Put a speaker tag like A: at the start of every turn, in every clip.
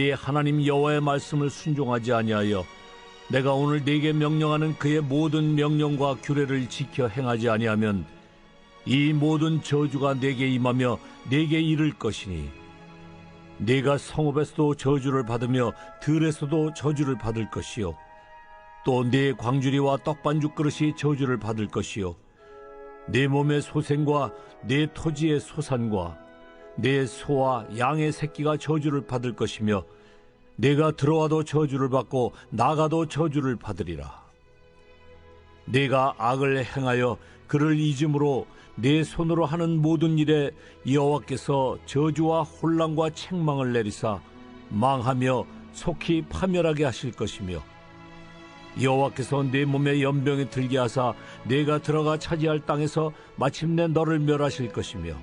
A: 네 하나님 여호와의 말씀을 순종하지 아니하여 내가 오늘 네게 명령하는 그의 모든 명령과 규례를 지켜 행하지 아니하면 이 모든 저주가 네게 임하며 네게 이를 것이니 네가 성읍에서도 저주를 받으며 들에서도 저주를 받을 것이요 또 네 광주리와 떡반죽 그릇이 저주를 받을 것이요 네 몸의 소생과 네 토지의 소산과 내 소와 양의 새끼가 저주를 받을 것이며 내가 들어와도 저주를 받고 나가도 저주를 받으리라. 내가 악을 행하여 그를 잊음으로 내 손으로 하는 모든 일에 여호와께서 저주와 혼란과 책망을 내리사 망하며 속히 파멸하게 하실 것이며 여호와께서 내 몸에 연병이 들게 하사 내가 들어가 차지할 땅에서 마침내 너를 멸하실 것이며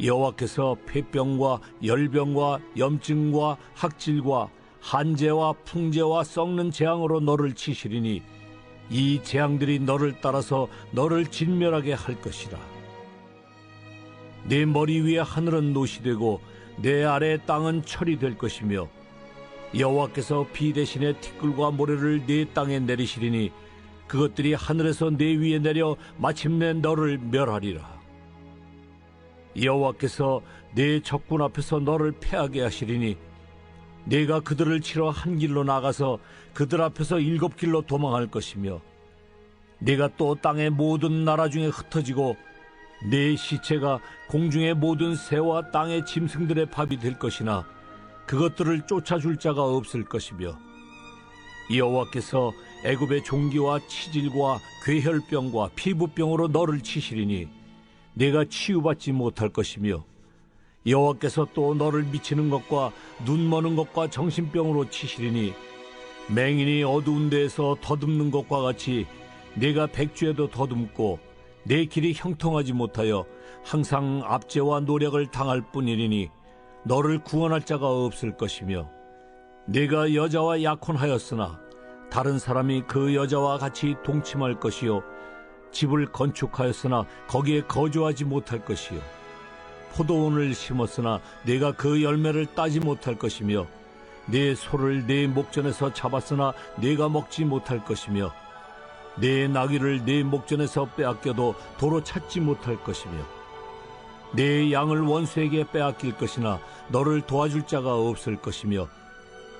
A: 여호와께서 폐병과 열병과 염증과 학질과 한재와 풍재와 썩는 재앙으로 너를 치시리니 이 재앙들이 너를 따라서 너를 진멸하게 할 것이라. 내 머리 위에 하늘은 노시 되고 내 아래 땅은 철이 될 것이며 여호와께서 비 대신에 티끌과 모래를 내 땅에 내리시리니 그것들이 하늘에서 내 위에 내려 마침내 너를 멸하리라. 여호와께서 내 적군 앞에서 너를 패하게 하시리니 내가 그들을 치러 한 길로 나가서 그들 앞에서 7길로 도망할 것이며 내가 또 땅의 모든 나라 중에 흩어지고 내 시체가 공중의 모든 새와 땅의 짐승들의 밥이 될 것이나 그것들을 쫓아줄 자가 없을 것이며 여호와께서 애굽의 종기와 치질과 괴혈병과 피부병으로 너를 치시리니 내가 치유받지 못할 것이며 여호와께서 또 너를 미치는 것과 눈 머는 것과 정신병으로 치시리니 맹인이 어두운 데에서 더듬는 것과 같이 내가 백주에도 더듬고 내 길이 형통하지 못하여 항상 압제와 노력을 당할 뿐이니 너를 구원할 자가 없을 것이며 내가 여자와 약혼하였으나 다른 사람이 그 여자와 같이 동침할 것이요 집을 건축하였으나 거기에 거주하지 못할 것이요 포도원을 심었으나 내가 그 열매를 따지 못할 것이며 내 소를 내 목전에서 잡았으나 내가 먹지 못할 것이며 내 나귀를 내 목전에서 빼앗겨도 도로 찾지 못할 것이며 내 양을 원수에게 빼앗길 것이나 너를 도와줄 자가 없을 것이며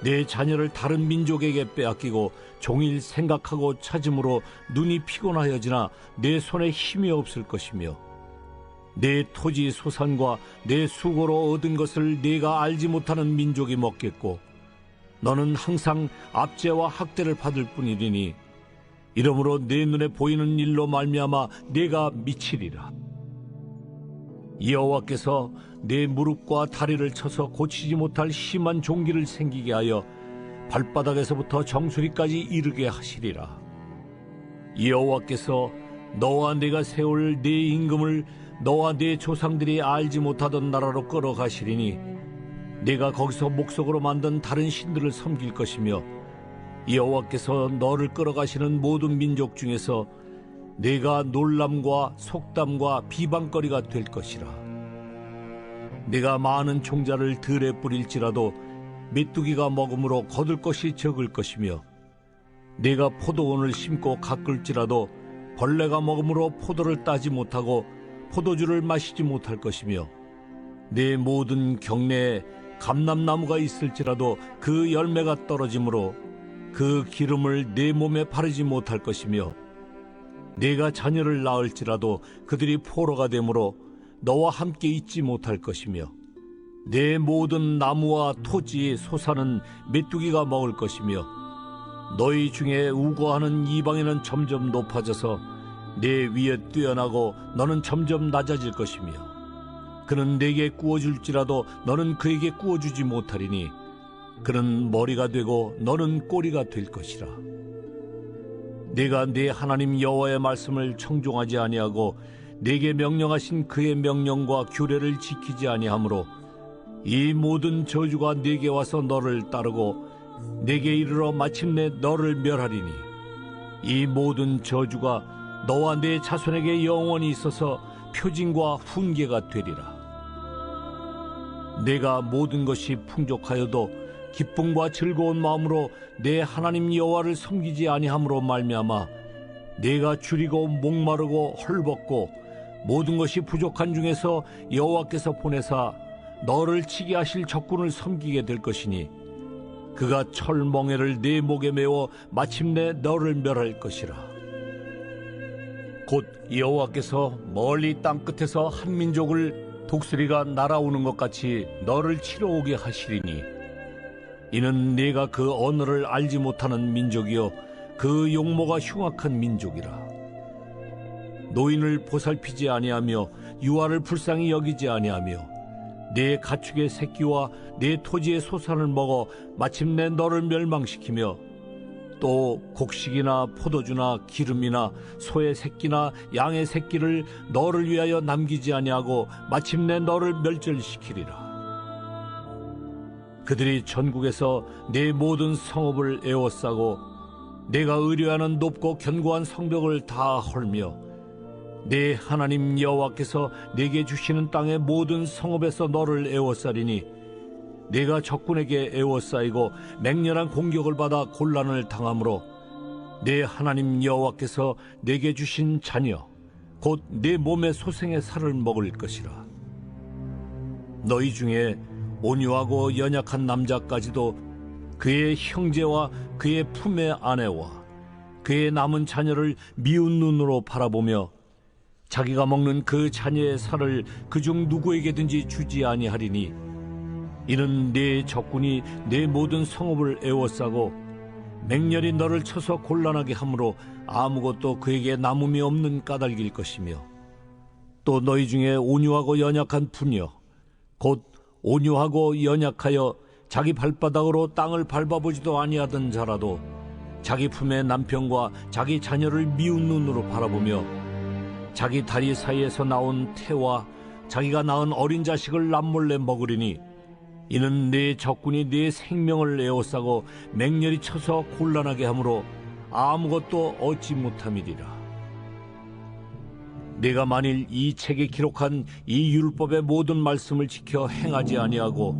A: 내 자녀를 다른 민족에게 빼앗기고 종일 생각하고 찾음으로 눈이 피곤하여지나 내 손에 힘이 없을 것이며 내 토지 소산과 내 수고로 얻은 것을 네가 알지 못하는 민족이 먹겠고 너는 항상 압제와 학대를 받을 뿐이니 이러므로 내 눈에 보이는 일로 말미암아 네가 미치리라. 여호와께서 내 무릎과 다리를 쳐서 고치지 못할 심한 종기를 생기게 하여 발바닥에서부터 정수리까지 이르게 하시리라. 여호와께서 너와 내가 세울 네 임금을 너와 네 조상들이 알지 못하던 나라로 끌어가시리니 네가 거기서 목석으로 만든 다른 신들을 섬길 것이며 여호와께서 너를 끌어가시는 모든 민족 중에서 네가 놀람과 속담과 비방거리가 될 것이라. 네가 많은 종자를 들에 뿌릴지라도 메뚜기가 먹음으로 거둘 것이 적을 것이며 네가 포도원을 심고 가꿀지라도 벌레가 먹음으로 포도를 따지 못하고 포도주를 마시지 못할 것이며 내 모든 경내에 감람나무가 있을지라도 그 열매가 떨어지므로 그 기름을 내 몸에 바르지 못할 것이며 네가 자녀를 낳을지라도 그들이 포로가 되므로 너와 함께 있지 못할 것이며 내 모든 나무와 토지 소산은 메뚜기가 먹을 것이며 너희 중에 우고하는 이방인은 점점 높아져서 내 위에 뛰어나고 너는 점점 낮아질 것이며 그는 네게 구워줄지라도 너는 그에게 구워주지 못하리니 그는 머리가 되고 너는 꼬리가 될 것이라. 네가 네 하나님 여호와의 말씀을 청종하지 아니하고 네게 명령하신 그의 명령과 규례를 지키지 아니하므로 이 모든 저주가 네게 와서 너를 따르고 네게 이르러 마침내 너를 멸하리니 이 모든 저주가 너와 네 자손에게 영원히 있어서 표징과 훈계가 되리라. 내가 모든 것이 풍족하여도 기쁨과 즐거운 마음으로 내 하나님 여호와를 섬기지 아니함으로 말미암아 내가 줄이고 목마르고 헐벗고 모든 것이 부족한 중에서 여호와께서 보내사 너를 치게 하실 적군을 섬기게 될 것이니 그가 철멍에를 네 목에 메워 마침내 너를 멸할 것이라. 곧 여호와께서 멀리 땅끝에서 한 민족을 독수리가 날아오는 것 같이 너를 치러 오게 하시리니 이는 네가 그 언어를 알지 못하는 민족이요 그 용모가 흉악한 민족이라. 노인을 보살피지 아니하며 유아를 불쌍히 여기지 아니하며 내 가축의 새끼와 내 토지의 소산을 먹어 마침내 너를 멸망시키며 또 곡식이나 포도주나 기름이나 소의 새끼나 양의 새끼를 너를 위하여 남기지 아니하고 마침내 너를 멸절시키리라. 그들이 전국에서 내 모든 성읍을 에워싸고 내가 의뢰하는 높고 견고한 성벽을 다 헐며 내 하나님 여호와께서 내게 주시는 땅의 모든 성읍에서 너를 에워싸리니 내가 적군에게 에워싸이고 맹렬한 공격을 받아 곤란을 당함으로 내 하나님 여호와께서 내게 주신 자녀 곧 내 몸의 소생의 살을 먹을 것이라. 너희 중에 온유하고 연약한 남자까지도 그의 형제와 그의 품의 아내와 그의 남은 자녀를 미운 눈으로 바라보며 자기가 먹는 그 자녀의 살을 그중 누구에게든지 주지 아니하리니 이는 네 적군이 내 모든 성읍을 에워싸고 맹렬히 너를 쳐서 곤란하게 함으로 아무것도 그에게 남음이 없는 까닭일 것이며 또 너희 중에 온유하고 연약한 부녀 곧 온유하고 연약하여 자기 발바닥으로 땅을 밟아보지도 아니하던 자라도 자기 품의 남편과 자기 자녀를 미운 눈으로 바라보며 자기 다리 사이에서 나온 태와 자기가 낳은 어린 자식을 남몰래 먹으리니 이는 네 적군이 네 생명을 에워싸고 맹렬히 쳐서 곤란하게 함으로 아무것도 얻지 못함이리라. 네가 만일 이 책에 기록한 이 율법의 모든 말씀을 지켜 행하지 아니하고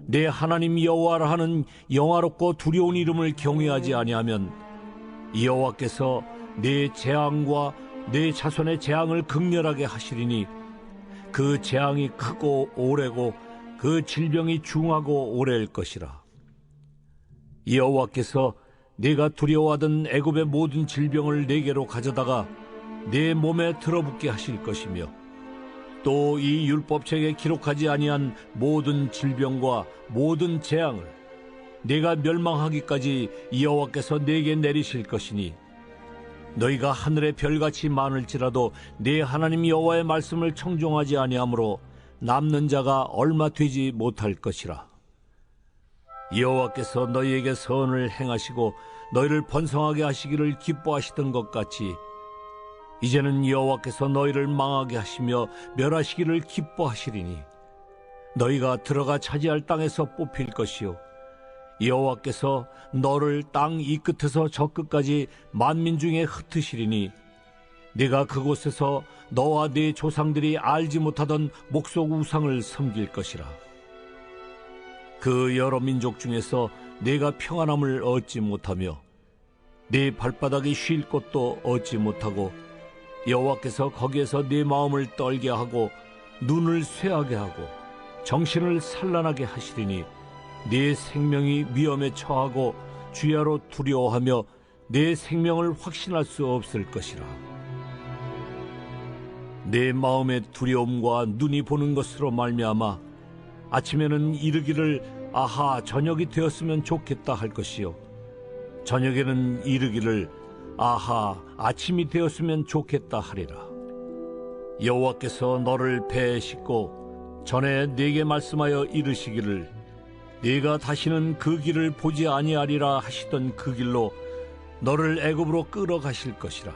A: 내 하나님 여호와라 하는 영화롭고 두려운 이름을 경외하지 아니하면 여호와께서 내 재앙과 내 자손의 재앙을 극렬하게 하시리니 그 재앙이 크고 오래고 그 질병이 중하고 오래일 것이라. 여호와께서 네가 두려워하던 애굽의 모든 질병을 네게로 가져다가 내 몸에 들어붙게 하실 것이며 또 이 율법책에 기록하지 아니한 모든 질병과 모든 재앙을 네가 멸망하기까지 여호와께서 네게 내리실 것이니 너희가 하늘의 별같이 많을지라도 네 하나님 여호와의 말씀을 청종하지 아니하므로 남는 자가 얼마 되지 못할 것이라. 여호와께서 너희에게 선을 행하시고 너희를 번성하게 하시기를 기뻐하시던 것 같이 이제는 여호와께서 너희를 망하게 하시며 멸하시기를 기뻐하시리니 너희가 들어가 차지할 땅에서 뽑힐 것이요 여호와께서 너를 땅 이 끝에서 저 끝까지 만민 중에 흩으시리니 네가 그곳에서 너와 네 조상들이 알지 못하던 목석 우상을 섬길 것이라. 그 여러 민족 중에서 네가 평안함을 얻지 못하며 네 발바닥이 쉴 곳도 얻지 못하고 여호와께서 거기에서 네 마음을 떨게 하고 눈을 쇠하게 하고 정신을 산란하게 하시리니 네 생명이 위험에 처하고 주야로 두려워하며 내 생명을 확신할 수 없을 것이라. 내 마음의 두려움과 눈이 보는 것으로 말미암아 아침에는 이르기를 아하 저녁이 되었으면 좋겠다 할 것이요 저녁에는 이르기를 아하 아침이 되었으면 좋겠다 하리라. 여호와께서 너를 배에 싣고 전에 네게 말씀하여 이르시기를 네가 다시는 그 길을 보지 아니하리라 하시던 그 길로 너를 애굽으로 끌어가실 것이라.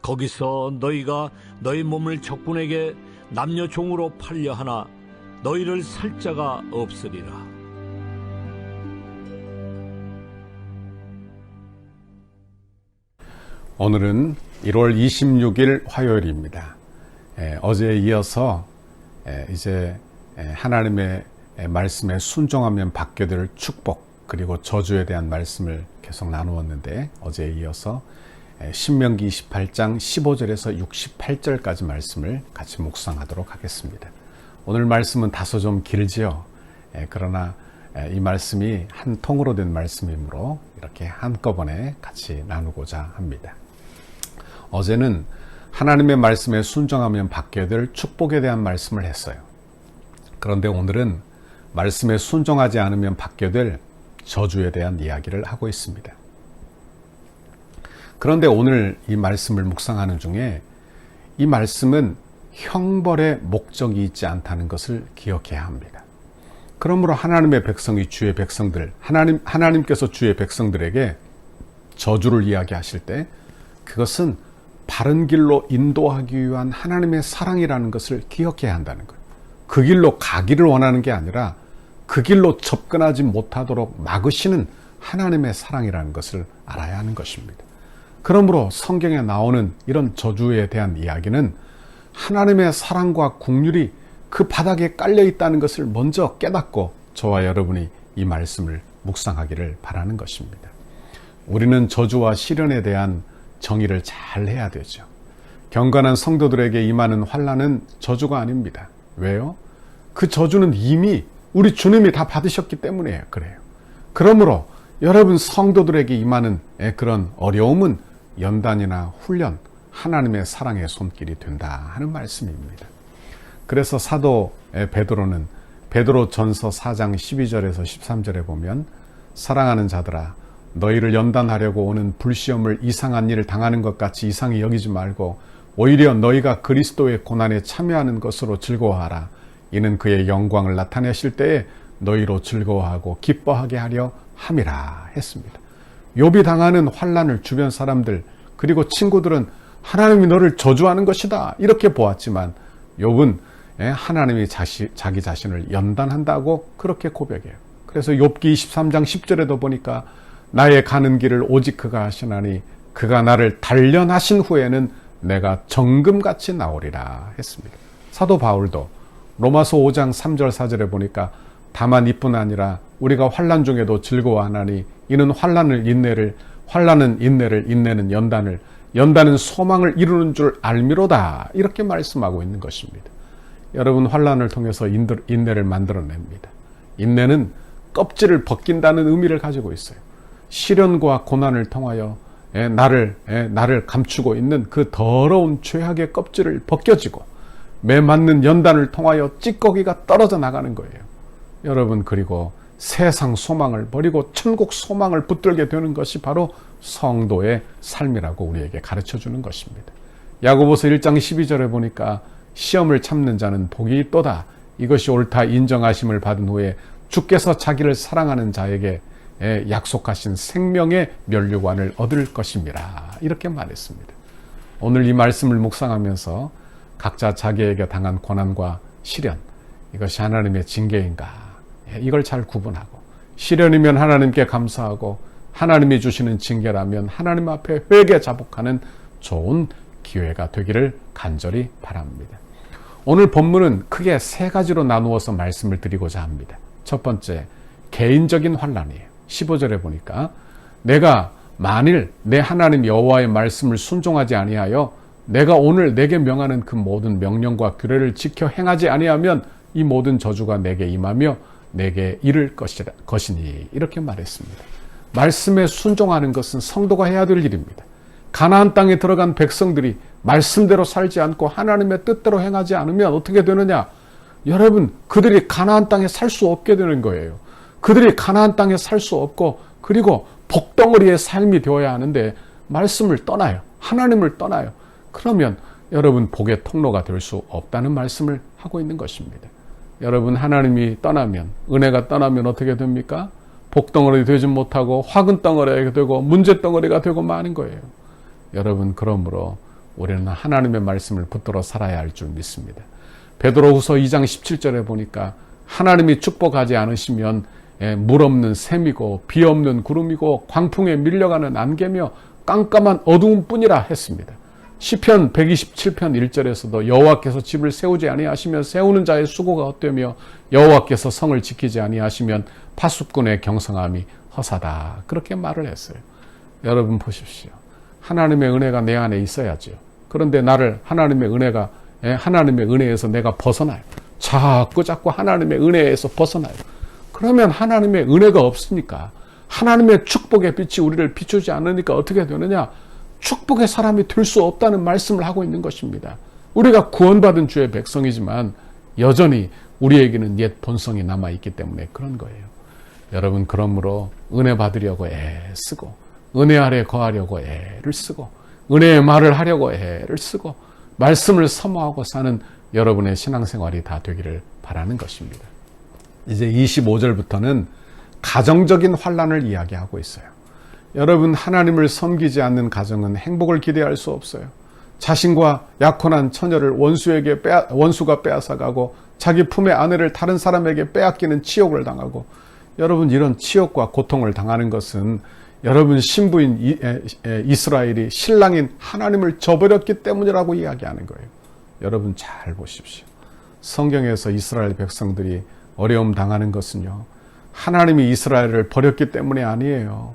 A: 거기서 너희가 너희 몸을 적군에게 남녀 종으로 팔려 하나 너희를 살 자가 없으리라.
B: 오늘은 1월 26일 화요일입니다. 어제에 이어서 이제 하나님의 말씀에 순종하면 받게 될 축복 그리고 저주에 대한 말씀을 계속 나누었는데 어제에 이어서 신명기 28장 15절에서 68절까지 말씀을 같이 묵상하도록 하겠습니다. 오늘 말씀은 다소 좀 길지요. 그러나 이 말씀이 한 통으로 된 말씀이므로 이렇게 한꺼번에 같이 나누고자 합니다. 어제는 하나님의 말씀에 순종하면 받게 될 축복에 대한 말씀을 했어요. 그런데 오늘은 말씀에 순종하지 않으면 받게 될 저주에 대한 이야기를 하고 있습니다. 그런데 오늘 이 말씀을 묵상하는 중에 이 말씀은 형벌의 목적이 있지 않다는 것을 기억해야 합니다. 그러므로 하나님의 백성이 주의 백성들, 하나님께서 주의 백성들에게 저주를 이야기하실 때 그것은 바른 길로 인도하기 위한 하나님의 사랑이라는 것을 기억해야 한다는 거예요. 그 길로 가기를 원하는 게 아니라 그 길로 접근하지 못하도록 막으시는 하나님의 사랑이라는 것을 알아야 하는 것입니다. 그러므로 성경에 나오는 이런 저주에 대한 이야기는 하나님의 사랑과 긍휼이 그 바닥에 깔려 있다는 것을 먼저 깨닫고 저와 여러분이 이 말씀을 묵상하기를 바라는 것입니다. 우리는 저주와 시련에 대한 정의를 잘 해야 되죠. 경건한 성도들에게 임하는 환난은 저주가 아닙니다. 왜요? 그 저주는 이미 우리 주님이 다 받으셨기 때문에 그래요. 그러므로 여러분 성도들에게 임하는 그런 어려움은 연단이나 훈련, 하나님의 사랑의 손길이 된다 하는 말씀입니다. 그래서 사도 베드로는 베드로전서 4장 12절에서 13절에 보면 사랑하는 자들아 너희를 연단하려고 오는 불시험을 이상한 일을 당하는 것 같이 이상히 여기지 말고 오히려 너희가 그리스도의 고난에 참여하는 것으로 즐거워하라. 이는 그의 영광을 나타내실 때에 너희로 즐거워하고 기뻐하게 하려 함이라 했습니다. 욥이 당하는 환난을 주변 사람들 그리고 친구들은 하나님이 너를 저주하는 것이다 이렇게 보았지만 욥은 하나님이 자기 자신을 연단한다고 그렇게 고백해요. 그래서 욥기 23장 10절에도 보니까 나의 가는 길을 오직 그가 하시나니 그가 나를 단련하신 후에는 내가 정금같이 나오리라 했습니다. 사도 바울도 로마서 5장 3절 4절에 보니까 다만 이뿐 아니라 우리가 환난 중에도 즐거워하나니 이는 환난은 인내를 인내는 연단은 소망을 이루는 줄 알미로다 이렇게 말씀하고 있는 것입니다. 여러분 환난을 통해서 인내를 만들어냅니다. 인내는 껍질을 벗긴다는 의미를 가지고 있어요. 시련과 고난을 통하여 나를 감추고 있는 그 더러운 죄악의 껍질을 벗겨지고 매 맞는 연단을 통하여 찌꺼기가 떨어져 나가는 거예요. 여러분 그리고 세상 소망을 버리고 천국 소망을 붙들게 되는 것이 바로 성도의 삶이라고 우리에게 가르쳐주는 것입니다. 야고보서 1장 12절에 보니까 시험을 참는 자는 복이 있도다. 이것이 옳다 인정하심을 받은 후에 주께서 자기를 사랑하는 자에게 약속하신 생명의 면류관을 얻을 것입니다. 이렇게 말했습니다. 오늘 이 말씀을 묵상하면서 각자 자기에게 당한 고난과 시련 이것이 하나님의 징계인가 이걸 잘 구분하고 시련이면 하나님께 감사하고 하나님이 주시는 징계라면 하나님 앞에 회개 자복하는 좋은 기회가 되기를 간절히 바랍니다. 오늘 본문은 크게 세 가지로 나누어서 말씀을 드리고자 합니다. 첫 번째, 개인적인 환난이에요. 15절에 보니까 내가 만일 내 하나님 여호와의 말씀을 순종하지 아니하여 내가 오늘 내게 명하는 그 모든 명령과 규례를 지켜 행하지 아니하면 이 모든 저주가 내게 임하며 내게 이를 것이니 이렇게 말했습니다. 말씀에 순종하는 것은 성도가 해야 될 일입니다. 가나안 땅에 들어간 백성들이 말씀대로 살지 않고 하나님의 뜻대로 행하지 않으면 어떻게 되느냐? 여러분 그들이 가나안 땅에 살 수 없게 되는 거예요. 그들이 가나안 땅에 살 수 없고 그리고 복덩어리의 삶이 되어야 하는데 말씀을 떠나요. 하나님을 떠나요. 그러면 여러분 복의 통로가 될 수 없다는 말씀을 하고 있는 것입니다. 여러분 하나님이 떠나면 은혜가 떠나면 어떻게 됩니까? 복덩어리 되지 못하고 화근덩어리가 되고 문제덩어리가 되고 마는 거예요. 여러분 그러므로 우리는 하나님의 말씀을 붙들어 살아야 할 줄 믿습니다. 베드로후서 2장 17절에 보니까 하나님이 축복하지 않으시면 물 없는 샘이고 비 없는 구름이고 광풍에 밀려가는 안개며 깜깜한 어두움뿐이라 했습니다. 시편 127편 1절에서도 여호와께서 집을 세우지 아니하시면 세우는 자의 수고가 헛되며 여호와께서 성을 지키지 아니하시면 파수꾼의 경성함이 허사다. 그렇게 말을 했어요. 여러분 보십시오. 하나님의 은혜가 내 안에 있어야죠. 그런데 나를 하나님의 은혜에서 내가 벗어나요. 자꾸 하나님의 은혜에서 벗어나요. 그러면 하나님의 은혜가 없으니까, 하나님의 축복의 빛이 우리를 비추지 않으니까 어떻게 되느냐? 축복의 사람이 될 수 없다는 말씀을 하고 있는 것입니다. 우리가 구원받은 주의 백성이지만 여전히 우리에게는 옛 본성이 남아있기 때문에 그런 거예요. 여러분, 그러므로 은혜 받으려고 애쓰고, 은혜 아래 거하려고 애를 쓰고, 은혜의 말을 하려고 애를 쓰고, 말씀을 사모하고 사는 여러분의 신앙생활이 다 되기를 바라는 것입니다. 이제 25절부터는 가정적인 환난을 이야기하고 있어요. 여러분, 하나님을 섬기지 않는 가정은 행복을 기대할 수 없어요. 자신과 약혼한 처녀를 원수가 빼앗아가고 자기 품의 아내를 다른 사람에게 빼앗기는 치욕을 당하고, 여러분, 이런 치욕과 고통을 당하는 것은 여러분 신부인 이스라엘이 신랑인 하나님을 저버렸기 때문이라고 이야기하는 거예요. 여러분 잘 보십시오. 성경에서 이스라엘 백성들이 어려움 당하는 것은요, 하나님이 이스라엘을 버렸기 때문이 아니에요.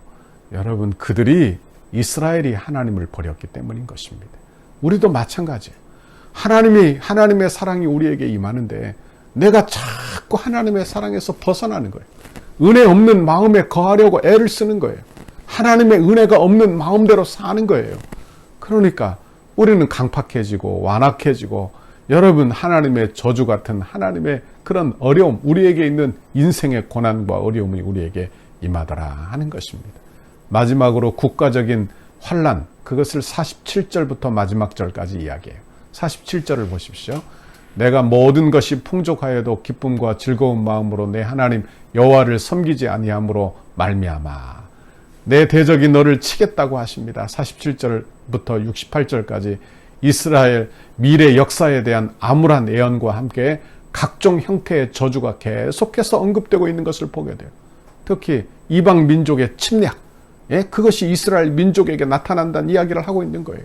B: 여러분, 그들이 이스라엘이 하나님을 버렸기 때문인 것입니다. 우리도 마찬가지예요. 하나님의 사랑이 우리에게 임하는데 내가 자꾸 하나님의 사랑에서 벗어나는 거예요. 은혜 없는 마음에 거하려고 애를 쓰는 거예요. 하나님의 은혜가 없는 마음대로 사는 거예요. 그러니까 우리는 강팍해지고 완악해지고, 여러분, 하나님의 저주 같은 하나님의 그런 어려움, 우리에게 있는 인생의 고난과 어려움이 우리에게 임하더라 하는 것입니다. 마지막으로 국가적인 환난, 그것을 47절부터 마지막 절까지 이야기해요. 47절을 보십시오. 내가 모든 것이 풍족하여도 기쁨과 즐거운 마음으로 내 하나님 여호와를 섬기지 아니함으로 말미암아 내 대적이 너를 치겠다고 하십니다. 47절부터 68절까지 이스라엘 미래 역사에 대한 암울한 예언과 함께 각종 형태의 저주가 계속해서 언급되고 있는 것을 보게 돼요. 특히 이방 민족의 침략, 그것이 이스라엘 민족에게 나타난다는 이야기를 하고 있는 거예요.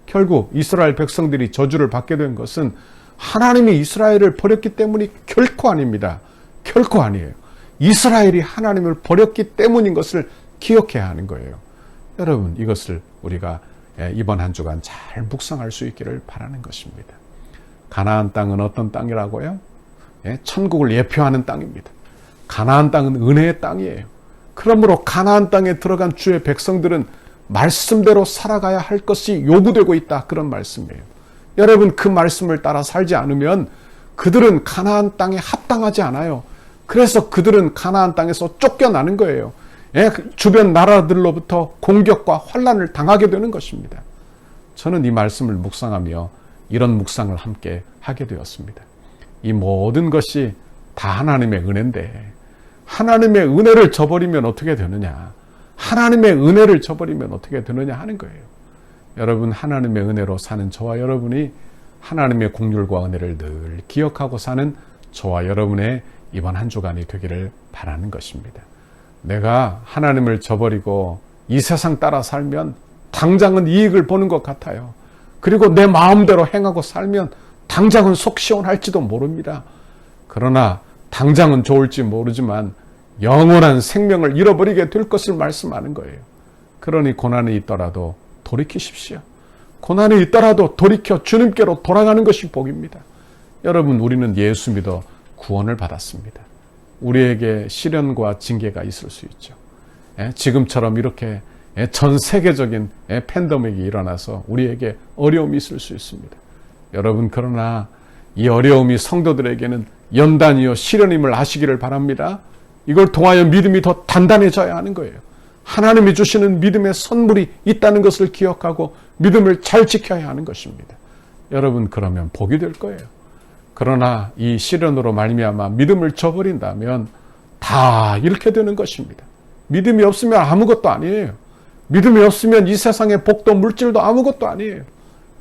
B: 결국 이스라엘 백성들이 저주를 받게 된 것은 하나님이 이스라엘을 버렸기 때문이 결코 아닙니다. 결코 아니에요. 이스라엘이 하나님을 버렸기 때문인 것을 기억해야 하는 거예요. 여러분, 이것을 우리가 이번 한 주간 잘 묵상할 수 있기를 바라는 것입니다. 가나안 땅은 어떤 땅이라고요? 천국을 예표하는 땅입니다. 가나안 땅은 은혜의 땅이에요. 그러므로 가나안 땅에 들어간 주의 백성들은 말씀대로 살아가야 할 것이 요구되고 있다, 그런 말씀이에요. 여러분, 그 말씀을 따라 살지 않으면 그들은 가나안 땅에 합당하지 않아요. 그래서 그들은 가나안 땅에서 쫓겨나는 거예요. 주변 나라들로부터 공격과 환난을 당하게 되는 것입니다. 저는 이 말씀을 묵상하며 이런 묵상을 함께 하게 되었습니다. 이 모든 것이 다 하나님의 은혜인데, 하나님의 은혜를 저버리면 어떻게 되느냐, 하나님의 은혜를 저버리면 어떻게 되느냐 하는 거예요. 여러분, 하나님의 은혜로 사는 저와 여러분이 하나님의 긍휼과 은혜를 늘 기억하고 사는 저와 여러분의 이번 한 주간이 되기를 바라는 것입니다. 내가 하나님을 저버리고 이 세상 따라 살면 당장은 이익을 보는 것 같아요. 그리고 내 마음대로 행하고 살면 당장은 속 시원할지도 모릅니다. 그러나 당장은 좋을지 모르지만 영원한 생명을 잃어버리게 될 것을 말씀하는 거예요. 그러니 고난이 있더라도 돌이키십시오. 고난이 있더라도 돌이켜 주님께로 돌아가는 것이 복입니다. 여러분, 우리는 예수 믿어 구원을 받았습니다. 우리에게 시련과 징계가 있을 수 있죠. 지금처럼 이렇게 전 세계적인 팬데믹이 일어나서 우리에게 어려움이 있을 수 있습니다. 여러분, 그러나 이 어려움이 성도들에게는 연단이요 시련임을 아시기를 바랍니다. 이걸 통하여 믿음이 더 단단해져야 하는 거예요. 하나님이 주시는 믿음의 선물이 있다는 것을 기억하고 믿음을 잘 지켜야 하는 것입니다. 여러분, 그러면 복이 될 거예요. 그러나 이 시련으로 말미암아 믿음을 저버린다면 다 잃게 되는 것입니다. 믿음이 없으면 아무것도 아니에요. 믿음이 없으면 이 세상의 복도 물질도 아무것도 아니에요.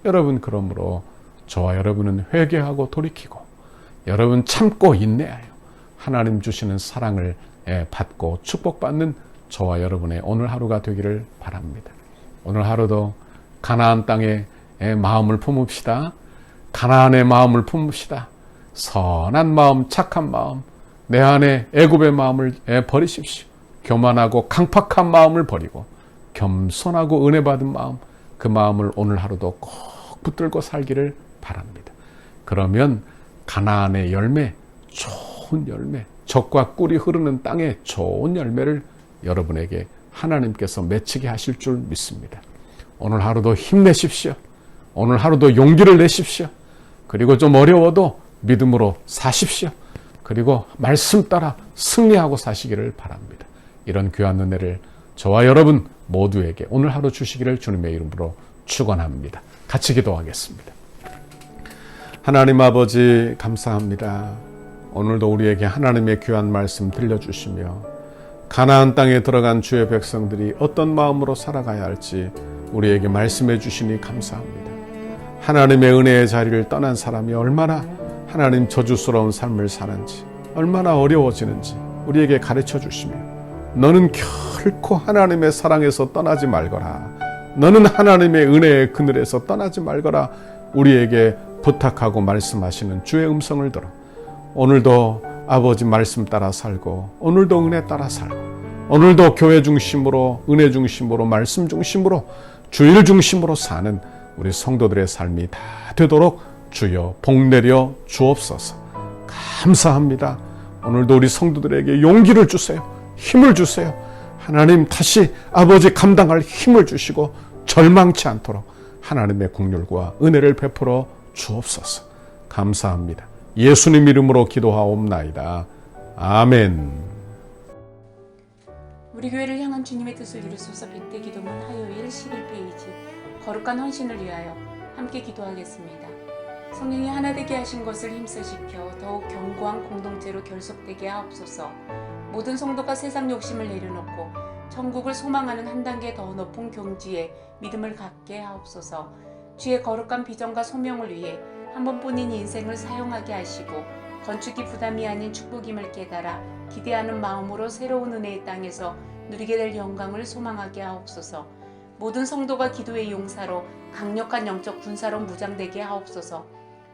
B: 여러분, 그러므로 저와 여러분은 회개하고 돌이키고, 여러분 참고 인내하여 하나님 주시는 사랑을 받고 축복받는 저와 여러분의 오늘 하루가 되기를 바랍니다. 오늘 하루도 가나안 땅에 마음을 품읍시다. 가나안의 마음을 품읍시다. 선한 마음, 착한 마음, 내 안에 애굽의 마음을 버리십시오. 교만하고 강팍한 마음을 버리고 겸손하고 은혜 받은 마음, 그 마음을 오늘 하루도 꼭 붙들고 살기를 바랍니다. 그러면 가나안의 열매, 좋은 열매, 젖과 꿀이 흐르는 땅의 좋은 열매를 여러분에게 하나님께서 맺히게 하실 줄 믿습니다. 오늘 하루도 힘내십시오. 오늘 하루도 용기를 내십시오. 그리고 좀 어려워도 믿음으로 사십시오. 그리고 말씀 따라 승리하고 사시기를 바랍니다. 이런 귀한 은혜를 저와 여러분 모두에게 오늘 하루 주시기를 주님의 이름으로 축원합니다. 같이 기도하겠습니다. 하나님 아버지 감사합니다. 오늘도 우리에게 하나님의 귀한 말씀 들려주시며 가나안 땅에 들어간 주의 백성들이 어떤 마음으로 살아가야 할지 우리에게 말씀해 주시니 감사합니다. 하나님의 은혜의 자리를 떠난 사람이 얼마나 하나님 저주스러운 삶을 사는지, 얼마나 어려워지는지 우리에게 가르쳐 주시며 너는 결코 하나님의 사랑에서 떠나지 말거라, 너는 하나님의 은혜의 그늘에서 떠나지 말거라 우리에게 부탁하고 말씀하시는 주의 음성을 들어 오늘도 아버지 말씀 따라 살고, 오늘도 은혜 따라 살고, 오늘도 교회 중심으로, 은혜 중심으로, 말씀 중심으로, 주일 중심으로 사는 우리 성도들의 삶이 다 되도록 주여 복내려 주옵소서. 감사합니다. 오늘도 우리 성도들에게 용기를 주세요. 힘을 주세요. 하나님 다시 아버지 감당할 힘을 주시고 절망치 않도록 하나님의 긍휼과 은혜를 베풀어 주옵소서. 감사합니다. 예수님 이름으로 기도하옵나이다. 아멘.
C: 우리 교회를 향한 주님의 뜻을 이루소서. 100대 기도문 화요일 11페이지 거룩한 헌신을 위하여 함께 기도하겠습니다. 성령이 하나 되게 하신 것을 힘써시켜 더욱 견고한 공동체로 결속되게 하옵소서. 모든 성도가 세상 욕심을 내려놓고 천국을 소망하는 한 단계 더 높은 경지에 믿음을 갖게 하옵소서. 주의 거룩한 비전과 소명을 위해 한 번뿐인 인생을 사용하게 하시고 건축이 부담이 아닌 축복임을 깨달아 기대하는 마음으로 새로운 은혜의 땅에서 누리게 될 영광을 소망하게 하옵소서. 모든 성도가 기도의 용사로 강력한 영적 군사로 무장되게 하옵소서.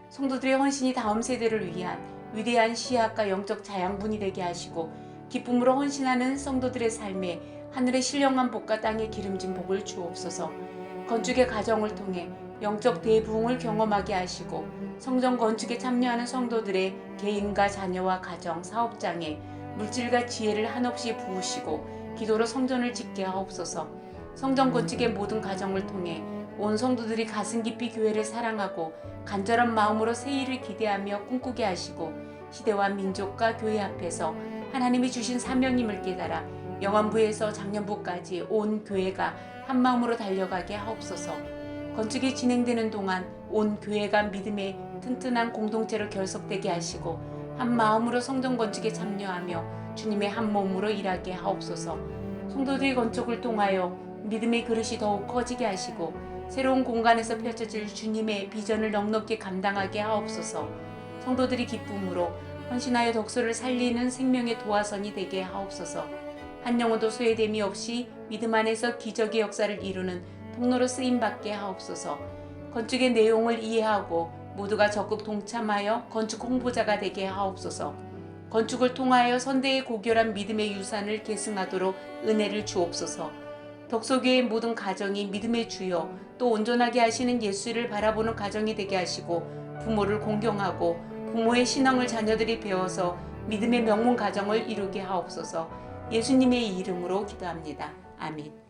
C: 성도들의 헌신이 다음 세대를 위한 위대한 시학과 영적 자양분이 되게 하시고 기쁨으로 헌신하는 성도들의 삶에 하늘의 신령한 복과 땅의 기름진 복을 주옵소서. 건축의 과정을 통해 영적 대부흥을 경험하게 하시고 성전 건축에 참여하는 성도들의 개인과 자녀와 가정, 사업장에 물질과 지혜를 한없이 부으시고 기도로 성전을 짓게 하옵소서. 성전 건축의 모든 과정을 통해 온 성도들이 가슴 깊이 교회를 사랑하고 간절한 마음으로 새 일을 기대하며 꿈꾸게 하시고 시대와 민족과 교회 앞에서 하나님이 주신 사명임을 깨달아 영안부에서 장년부까지 온 교회가 한 마음으로 달려가게 하옵소서. 건축이 진행되는 동안 온 교회가 믿음의 튼튼한 공동체로 결속되게 하시고 한 마음으로 성전 건축에 참여하며 주님의 한 몸으로 일하게 하옵소서. 성도들의 건축을 통하여 믿음의 그릇이 더욱 커지게 하시고 새로운 공간에서 펼쳐질 주님의 비전을 넉넉히 감당하게 하옵소서. 성도들이 기쁨으로 헌신하여 덕소를 살리는 생명의 도화선이 되게 하옵소서. 한 영혼도 소외됨이 없이 믿음 안에서 기적의 역사를 이루는 통로로 쓰임받게 하옵소서. 건축의 내용을 이해하고 모두가 적극 동참하여 건축 홍보자가 되게 하옵소서. 건축을 통하여 선대의 고결한 믿음의 유산을 계승하도록 은혜를 주옵소서. 덕소교의 모든 가정이 믿음의 주여 또 온전하게 하시는 예수를 바라보는 가정이 되게 하시고 부모를 공경하고 부모의 신앙을 자녀들이 배워서 믿음의 명문 가정을 이루게 하옵소서. 예수님의 이름으로 기도합니다. 아멘.